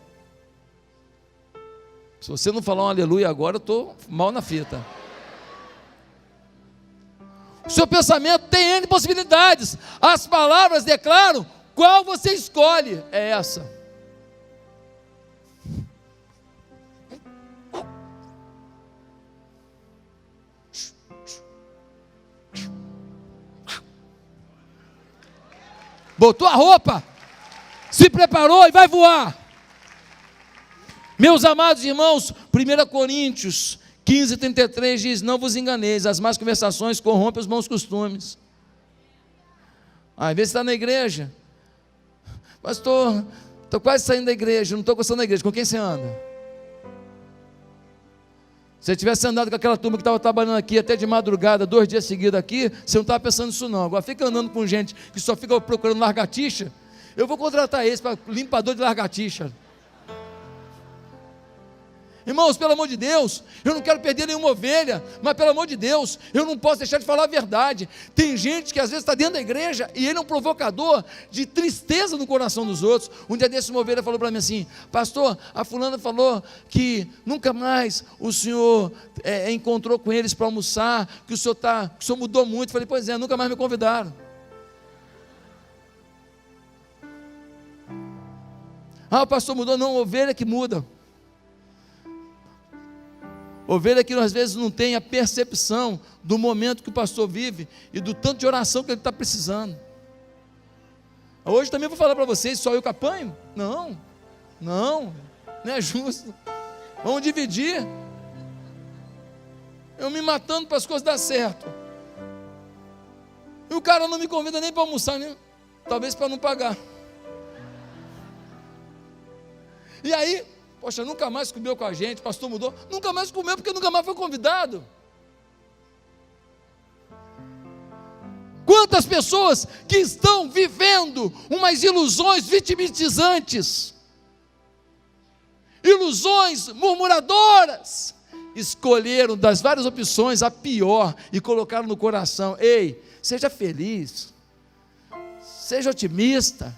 Se você não falar um aleluia agora, eu estou mal na fita. O seu pensamento tem N possibilidades. As palavras declaram qual você escolhe. É essa. Botou a roupa, se preparou e vai voar. Meus amados irmãos, 1 Coríntios 15:33 diz: não vos enganeis, as más conversações corrompem os bons costumes. Às vezes você está na igreja, pastor, estou quase saindo da igreja, não estou gostando da igreja. Com quem você anda? Se você tivesse andado com aquela turma que estava trabalhando aqui até de madrugada, 2 dias seguidos aqui, você não estava pensando nisso não. Agora fica andando com gente que só fica procurando largatixa. Eu vou contratar esse para limpador de largatixa. Irmãos, pelo amor de Deus, eu não quero perder nenhuma ovelha, mas pelo amor de Deus, eu não posso deixar de falar a verdade. Tem gente que às vezes está dentro da igreja e ele é um provocador de tristeza no coração dos outros. Um dia desse uma ovelha falou para mim assim: pastor, a fulana falou que nunca mais o senhor encontrou com eles para almoçar, que o senhor mudou muito. Eu falei: pois é, nunca mais me convidaram. Ah, o pastor mudou. Não, ovelha que muda. Ovelha que às vezes não tem a percepção do momento que o pastor vive e do tanto de oração que ele está precisando. Hoje também vou falar para vocês: só eu que apanho? Não é justo. Vamos dividir. Eu me matando para as coisas dar certo, e o cara não me convida nem para almoçar, né? Talvez para não pagar. E aí, poxa, nunca mais comeu com a gente, o pastor mudou, nunca mais comeu porque nunca mais foi convidado. Quantas pessoas que estão vivendo umas ilusões vitimizantes, ilusões murmuradoras, escolheram das várias opções a pior e colocaram no coração: ei, seja feliz, seja otimista,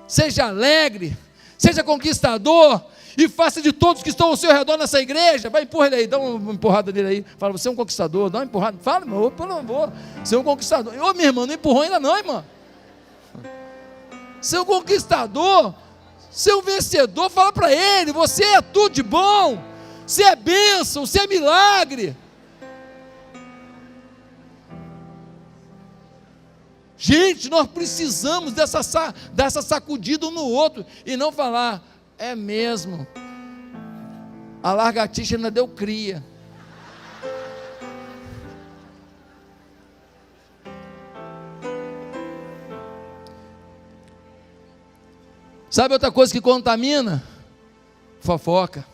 seja alegre, seja conquistador, e faça de todos que estão ao seu redor nessa igreja. Vai, empurra ele aí, dá uma empurrada nele aí. Fala: você é um conquistador, dá uma empurrada. Fala, irmão, pelo amor, você é um conquistador. Ô, minha irmã, não empurrou ainda não, irmã. Você é um conquistador, você é um vencedor. Fala para ele: você é tudo de bom, você é bênção, você é milagre. Gente, nós precisamos dessa sacudida um no outro, e não falar: é mesmo, a lagartixa ainda deu cria. Sabe outra coisa que contamina? Fofoca.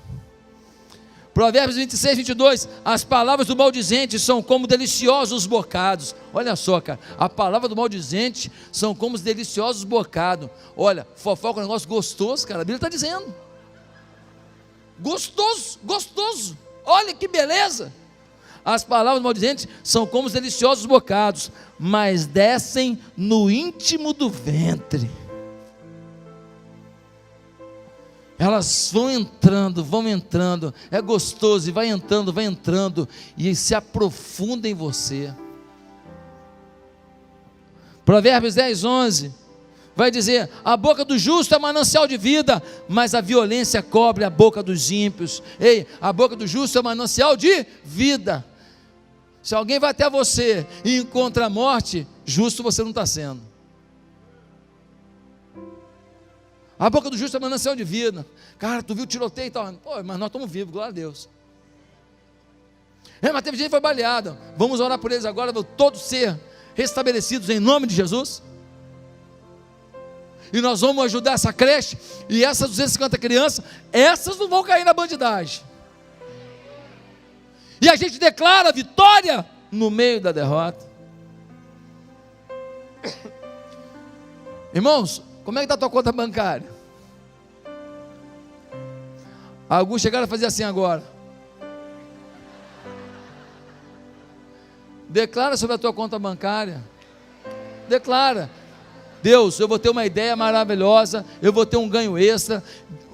Provérbios 26, 22, as palavras do maldizente são como deliciosos bocados. Olha só, cara, a palavra do maldizente são como os deliciosos bocados. Olha, fofoca é um negócio gostoso, cara, a Bíblia está dizendo. Gostoso, olha que beleza. As palavras do maldizente são como os deliciosos bocados, mas descem no íntimo do ventre. Elas vão entrando, é gostoso, e vai entrando, e se aprofunda em você. Provérbios 10, 11, vai dizer: a boca do justo é manancial de vida, mas a violência cobre a boca dos ímpios. Ei, a boca do justo é manancial de vida. Se alguém vai até você e encontra a morte, justo você não está sendo. A boca do justo é manancial de vida. Cara, tu viu o tiroteio e tal? Pô, mas nós estamos vivos, glória a Deus. Mas teve gente que foi baleada. Vamos orar por eles agora, vão todos ser restabelecidos em nome de Jesus. E nós vamos ajudar essa creche. E essas 250 crianças, essas não vão cair na bandidagem. E a gente declara vitória no meio da derrota. Irmãos, como é que está a tua conta bancária? Alguns chegaram a fazer assim agora. Declara sobre a tua conta bancária. Declara: Deus, eu vou ter uma ideia maravilhosa, eu vou ter um ganho extra,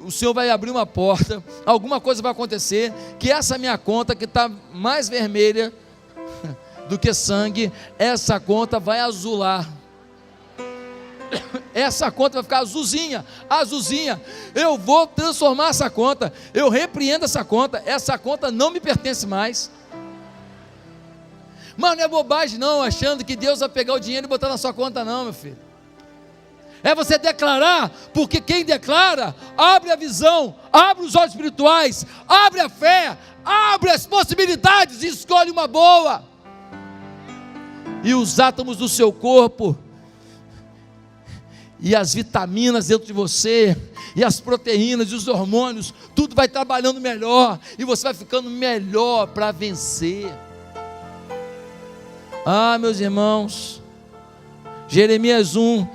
o Senhor vai abrir uma porta, alguma coisa vai acontecer, que essa minha conta que está mais vermelha do que sangue, essa conta vai azular. Essa conta vai ficar azulzinha, eu vou transformar essa conta, eu repreendo essa conta não me pertence mais. Mas não é bobagem não, achando que Deus vai pegar o dinheiro e botar na sua conta não, meu filho. É você declarar, porque quem declara, abre a visão, abre os olhos espirituais, abre a fé, abre as possibilidades e escolhe uma boa. E os átomos do seu corpo, e as vitaminas dentro de você, e as proteínas, e os hormônios, tudo vai trabalhando melhor, e você vai ficando melhor para vencer. Ah, meus irmãos, Jeremias 1,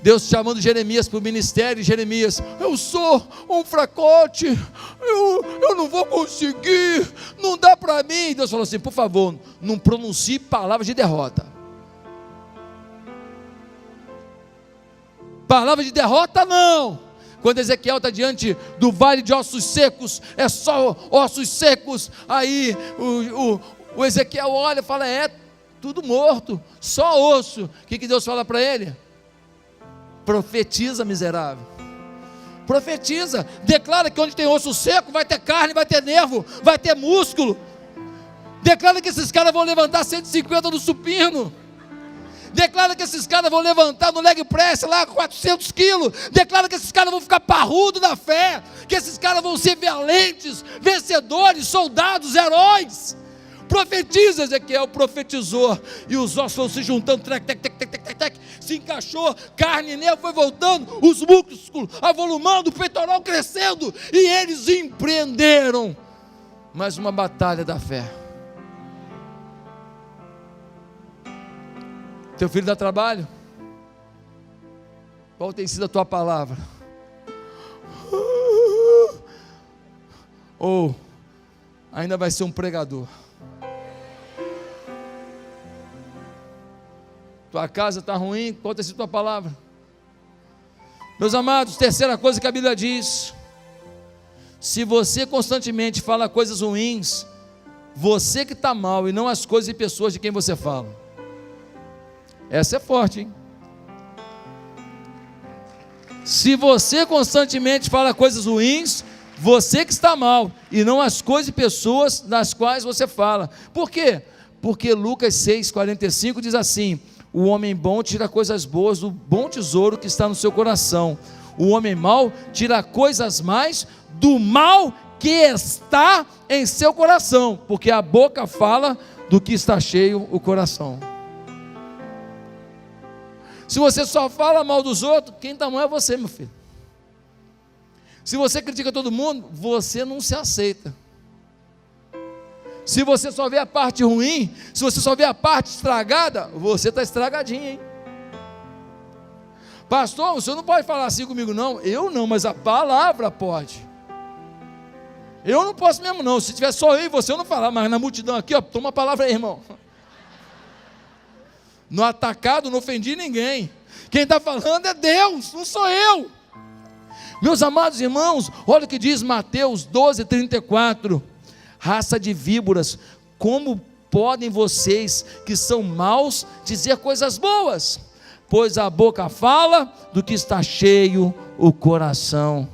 Deus chamando Jeremias para o ministério. Jeremias: eu sou um fracote, eu não vou conseguir, não dá para mim. Deus falou assim: por favor, não pronuncie palavras de derrota. Palavra de derrota não. Quando Ezequiel está diante do vale de ossos secos, é só ossos secos. Aí o Ezequiel olha e fala: é tudo morto, só osso. O que Deus fala para ele? Profetiza, miserável. Profetiza, declara que onde tem osso seco vai ter carne, vai ter nervo, vai ter músculo. Declara que esses caras vão levantar 150 no supino. Declara que esses caras vão levantar no leg press lá 400 quilos. Declara que esses caras vão ficar parrudos na fé, que esses caras vão ser valentes, vencedores, soldados, heróis. Profetiza. Ezequiel profetizou, e os ossos vão se juntando, se encaixou, carne e nervo foi voltando, os músculos avolumando, o peitoral crescendo, e eles empreenderam mais uma batalha da fé. Teu filho dá trabalho? Qual tem sido a tua palavra? Ou ainda vai ser um pregador? Tua casa está ruim? Qual tem sido a tua palavra? Meus amados, terceira coisa que a Bíblia diz: se você constantemente fala coisas ruins, você que está mal, e não as coisas e pessoas de quem você fala. Essa é forte, hein? Se você constantemente fala coisas ruins, você que está mal, e não as coisas e pessoas das quais você fala. Por quê? Porque Lucas 6,45 diz assim: o homem bom tira coisas boas do bom tesouro que está no seu coração. O homem mau tira coisas mais do mal que está em seu coração, porque a boca fala do que está cheio o coração. Se você só fala mal dos outros, quem está mal é você, meu filho. Se você critica todo mundo, você não se aceita. Se você só vê a parte ruim, se você só vê a parte estragada, você está estragadinho, hein? Pastor, o senhor não pode falar assim comigo não. Eu não, mas a palavra pode. Eu não posso mesmo não. Se tiver só eu e você, eu não falar. Mas na multidão aqui, ó, toma a palavra aí, irmão. No atacado não ofendi ninguém. Quem está falando é Deus, não sou eu. Meus amados irmãos, olha o que diz Mateus 12:34. Raça de víboras, como podem vocês que são maus dizer coisas boas? Pois a boca fala do que está cheio o coração.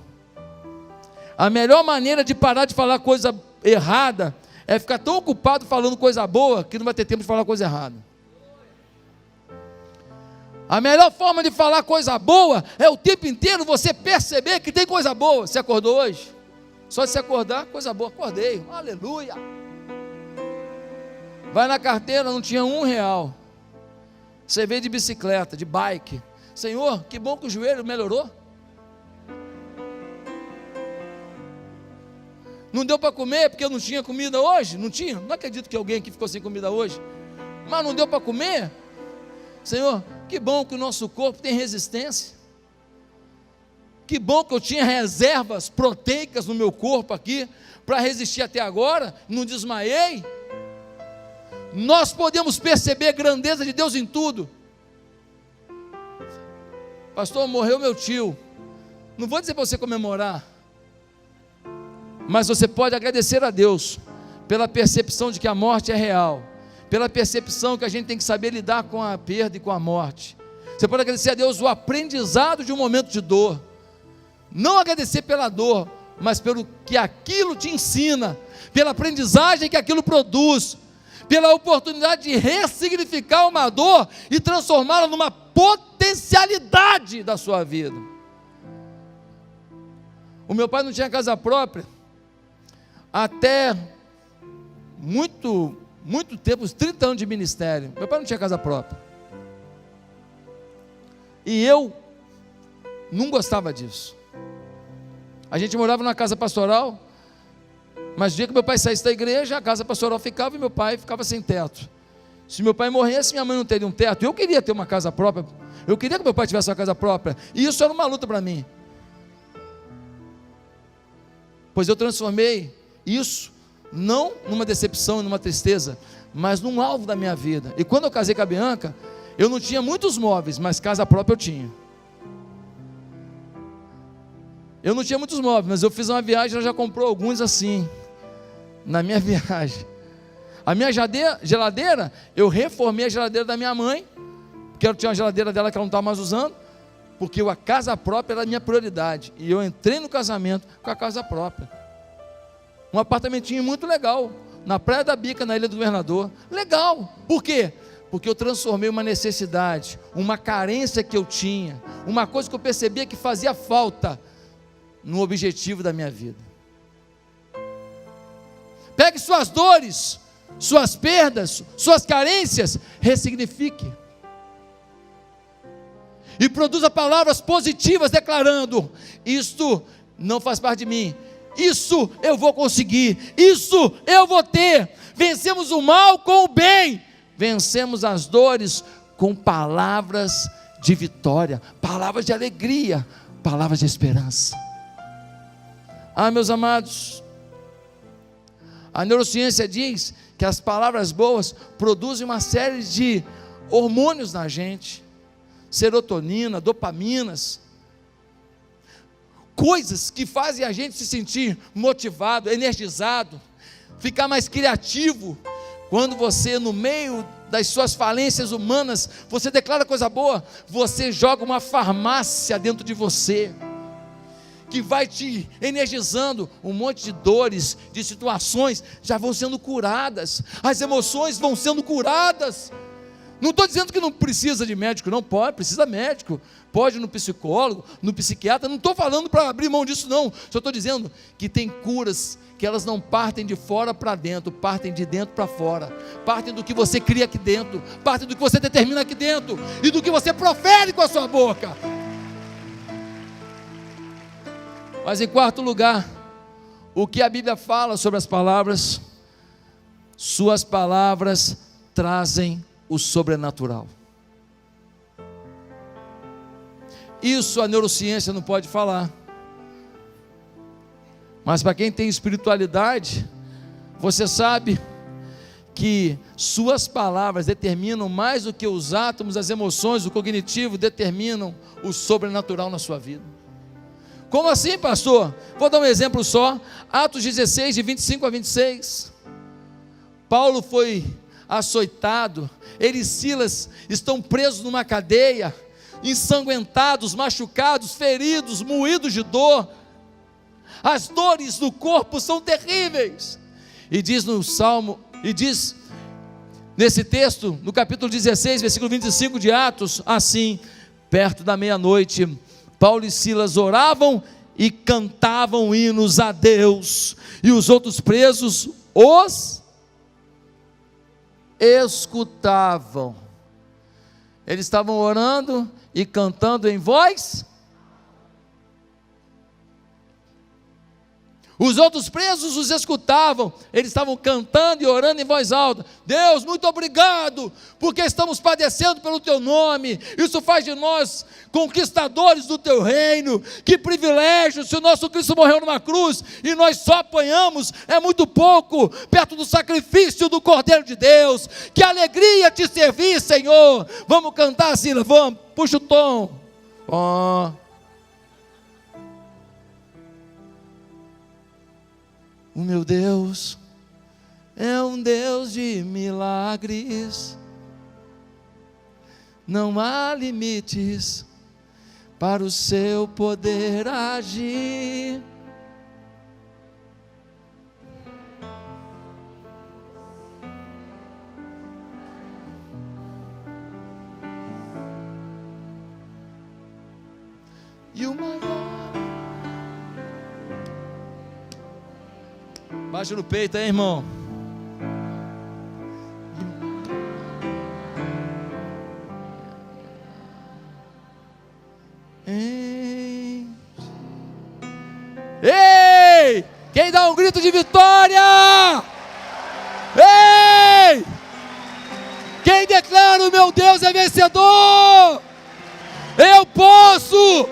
A melhor maneira de parar de falar coisa errada é ficar tão ocupado falando coisa boa que não vai ter tempo de falar coisa errada. A melhor forma de falar coisa boa é o tempo inteiro você perceber que tem coisa boa. Você acordou hoje? Só de se acordar, coisa boa. Acordei, aleluia. Vai na carteira, não tinha R$1. Você veio de bicicleta, de bike. Senhor, que bom que o joelho melhorou. Não deu para comer porque eu não tinha comida hoje? Não tinha? Não acredito que alguém aqui ficou sem comida hoje. Mas não deu para comer? Senhor, que bom que o nosso corpo tem resistência. Que bom que eu tinha reservas proteicas no meu corpo aqui, para resistir até agora, não desmaiei. Nós podemos perceber a grandeza de Deus em tudo. Pastor, morreu meu tio. Não vou dizer para você comemorar, mas você pode agradecer a Deus, pela percepção de que a morte é real, pela percepção que a gente tem que saber lidar com a perda e com a morte. Você pode agradecer a Deus o aprendizado de um momento de dor. Não agradecer pela dor, mas pelo que aquilo te ensina, pela aprendizagem que aquilo produz, pela oportunidade de ressignificar uma dor e transformá-la numa potencialidade da sua vida. O meu pai não tinha casa própria até muito tempo, uns 30 anos de ministério. Meu pai não tinha casa própria. E eu não gostava disso. A gente morava numa casa pastoral, mas o dia que meu pai saísse da igreja, a casa pastoral ficava e meu pai ficava sem teto. Se meu pai morresse, minha mãe não teria um teto. Eu queria ter uma casa própria. Eu queria que meu pai tivesse uma casa própria. E isso era uma luta para mim. Pois eu transformei isso, não numa decepção, numa tristeza, mas num alvo da minha vida. E quando eu casei com a Bianca, eu não tinha muitos móveis, mas casa própria eu tinha. Eu não tinha muitos móveis, mas eu fiz uma viagem, ela já comprou alguns assim, na minha viagem. A minha geladeira, eu reformei a geladeira da minha mãe, porque eu tinha uma geladeira dela que ela não estava mais usando, porque a casa própria era a minha prioridade, e eu entrei no casamento com a casa própria. Um apartamentinho muito legal, na Praia da Bica, na Ilha do Governador. Legal, por quê? Porque eu transformei uma necessidade, uma carência que eu tinha, uma coisa que eu percebia que fazia falta, no objetivo da minha vida. Pegue suas dores, suas perdas, suas carências, ressignifique. E produza palavras positivas declarando: isto não faz parte de mim, isso eu vou conseguir, isso eu vou ter. Vencemos o mal com o bem, vencemos as dores com palavras de vitória, palavras de alegria, palavras de esperança. Meus amados, a neurociência diz que as palavras boas produzem uma série de hormônios na gente, serotonina, dopaminas, coisas que fazem a gente se sentir motivado, energizado, ficar mais criativo. Quando você, no meio das suas falências humanas, você declara coisa boa, você joga uma farmácia dentro de você, que vai te energizando. Um monte de dores, de situações já vão sendo curadas, as emoções vão sendo curadas. Não estou dizendo que não precisa de médico, não pode, precisa de médico, pode ir no psicólogo, no psiquiatra, não estou falando para abrir mão disso não, só estou dizendo que tem curas, que elas não partem de fora para dentro, partem de dentro para fora, partem do que você cria aqui dentro, partem do que você determina aqui dentro, e do que você profere com a sua boca. Mas em quarto lugar, o que a Bíblia fala sobre as palavras? Suas palavras trazem o sobrenatural. Isso a neurociência não pode falar, mas para quem tem espiritualidade, você sabe que suas palavras determinam mais do que os átomos, as emoções, o cognitivo determinam o sobrenatural na sua vida. Como assim, pastor? Vou dar um exemplo só. Atos 16, de 25 a 26. Paulo foi açoitado, ele e Silas estão presos numa cadeia, ensanguentados, machucados, feridos, moídos de dor. As dores do corpo são terríveis. E diz no Salmo, e diz nesse texto, no capítulo 16, versículo 25 de Atos, assim: perto da meia-noite, Paulo e Silas oravam e cantavam hinos a Deus, e os outros presos os escutavam. Eles estavam orando e cantando em voz. Os outros presos os escutavam, eles estavam cantando e orando em voz alta: Deus, muito obrigado, porque estamos padecendo pelo teu nome, isso faz de nós conquistadores do teu reino. Que privilégio, se o nosso Cristo morreu numa cruz e nós só apanhamos, é muito pouco perto do sacrifício do Cordeiro de Deus. Que alegria te servir, Senhor. Vamos cantar, Silas, vamos, puxa o tom. O meu Deus é um Deus de milagres, não há limites para o seu poder agir. E o maior. Baixa no peito aí, irmão. Ei! Quem dá um grito de vitória? Ei! declaro: meu Deus é vencedor. Eu posso.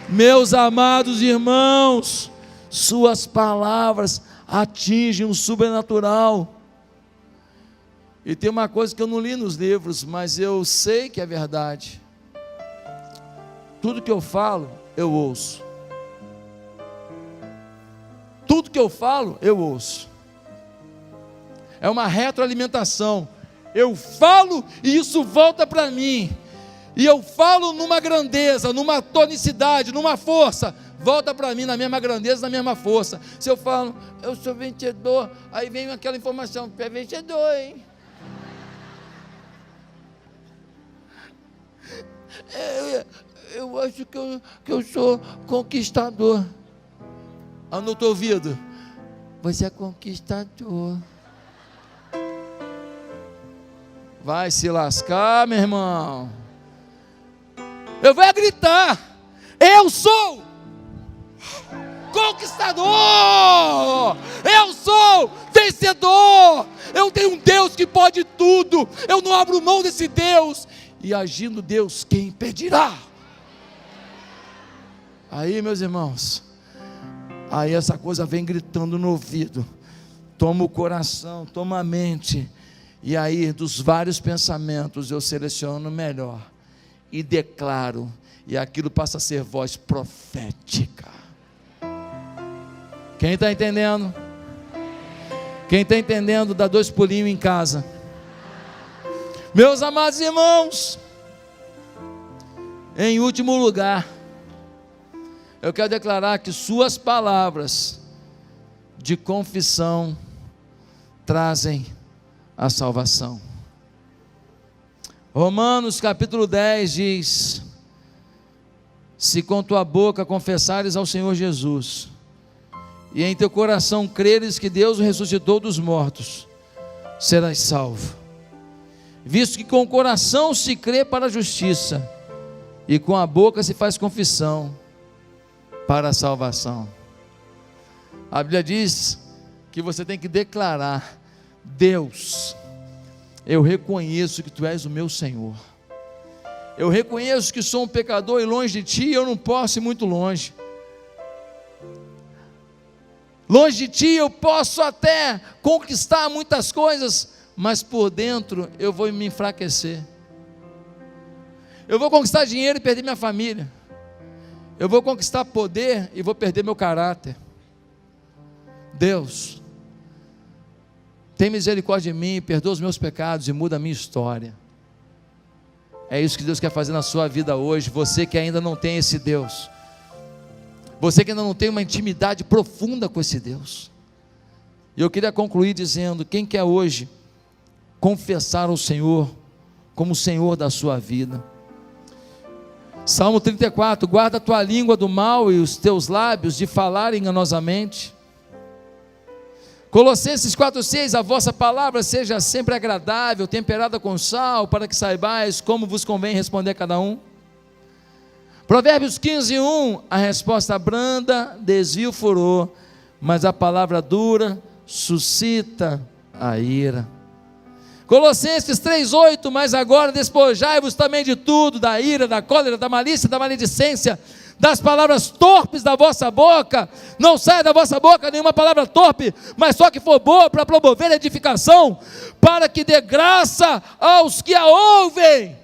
Meus amados irmãos, suas palavras atingem o sobrenatural. E tem uma coisa que eu não li nos livros, mas eu sei que é verdade. Tudo que eu falo, eu ouço. Tudo que eu falo, eu ouço. É uma retroalimentação. Eu falo e isso volta para mim. E eu falo numa grandeza, numa tonicidade, numa força, volta para mim na mesma grandeza, na mesma força. Se eu falo, eu sou vencedor, aí vem aquela informação: tu é vencedor, hein? Eu acho que eu sou conquistador. No teu ouvido: você é conquistador. Vai se lascar, meu irmão. Eu vou gritar: eu sou conquistador, eu sou vencedor, eu tenho um Deus que pode tudo, eu não abro mão desse Deus, e agindo Deus, quem impedirá? Aí, meus irmãos, aí essa coisa vem gritando no ouvido, toma o coração, toma a mente, e aí dos vários pensamentos eu seleciono o melhor e declaro, e aquilo passa a ser voz profética. Quem está entendendo? Quem está entendendo, dá 2 pulinhos em casa. Meus amados irmãos, em último lugar, eu quero declarar que suas palavras de confissão trazem a salvação. Romanos capítulo 10 diz: se com tua boca confessares ao Senhor Jesus, e em teu coração creres que Deus o ressuscitou dos mortos, serás salvo. Visto que com o coração se crê para a justiça, e com a boca se faz confissão para a salvação. A Bíblia diz que você tem que declarar: Deus, eu reconheço que tu és o meu Senhor. Eu reconheço que sou um pecador e longe de ti eu não posso ir muito longe. Longe de ti eu posso até conquistar muitas coisas, mas por dentro eu vou me enfraquecer. Eu vou conquistar dinheiro e perder minha família. Eu vou conquistar poder e vou perder meu caráter. Deus, tem misericórdia de mim, perdoa os meus pecados e muda a minha história. É isso que Deus quer fazer na sua vida hoje. Você que ainda não tem esse Deus, você que ainda não tem uma intimidade profunda com esse Deus. E eu queria concluir dizendo: quem quer hoje confessar ao Senhor como o Senhor da sua vida? Salmo 34: guarda a tua língua do mal e os teus lábios de falar enganosamente. Colossenses 4,6: a vossa palavra seja sempre agradável, temperada com sal, para que saibais como vos convém responder a cada um. Provérbios 15:1: a resposta branda desvia o furor, mas a palavra dura suscita a ira. Colossenses 3,8: mas agora despojai-vos também de tudo, da ira, da cólera, da malícia, da maledicência, das palavras torpes da vossa boca. Não saia da vossa boca nenhuma palavra torpe, mas só que for boa para promover a edificação, para que dê graça aos que a ouvem.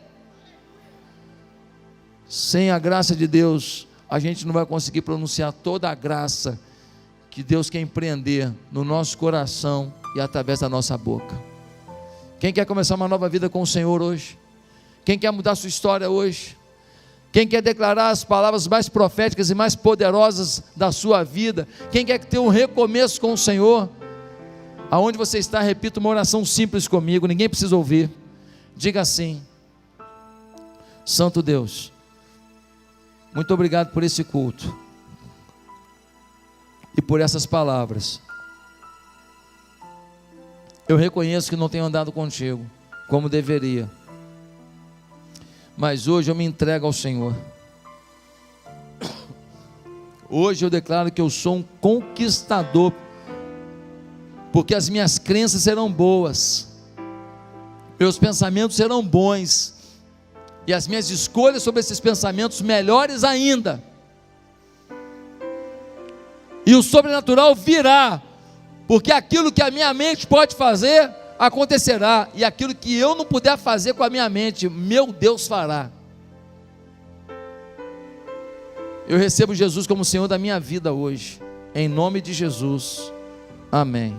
Sem a graça de Deus, a gente não vai conseguir pronunciar toda a graça que Deus quer empreender no nosso coração e através da nossa boca. Quem quer começar uma nova vida com o Senhor hoje? Quem quer mudar sua história hoje? Quem quer declarar as palavras mais proféticas e mais poderosas da sua vida? Quem quer ter um recomeço com o Senhor? Aonde você está, repita uma oração simples comigo, ninguém precisa ouvir. Diga assim: Santo Deus, muito obrigado por esse culto e por essas palavras. Eu reconheço que não tenho andado contigo como deveria, mas hoje eu me entrego ao Senhor. Hoje eu declaro que eu sou um conquistador, porque as minhas crenças serão boas, meus pensamentos serão bons, e as minhas escolhas sobre esses pensamentos melhores ainda, e o sobrenatural virá, porque aquilo que a minha mente pode fazer, acontecerá, e aquilo que eu não puder fazer com a minha mente, meu Deus fará. Eu recebo Jesus como Senhor da minha vida hoje, em nome de Jesus, amém.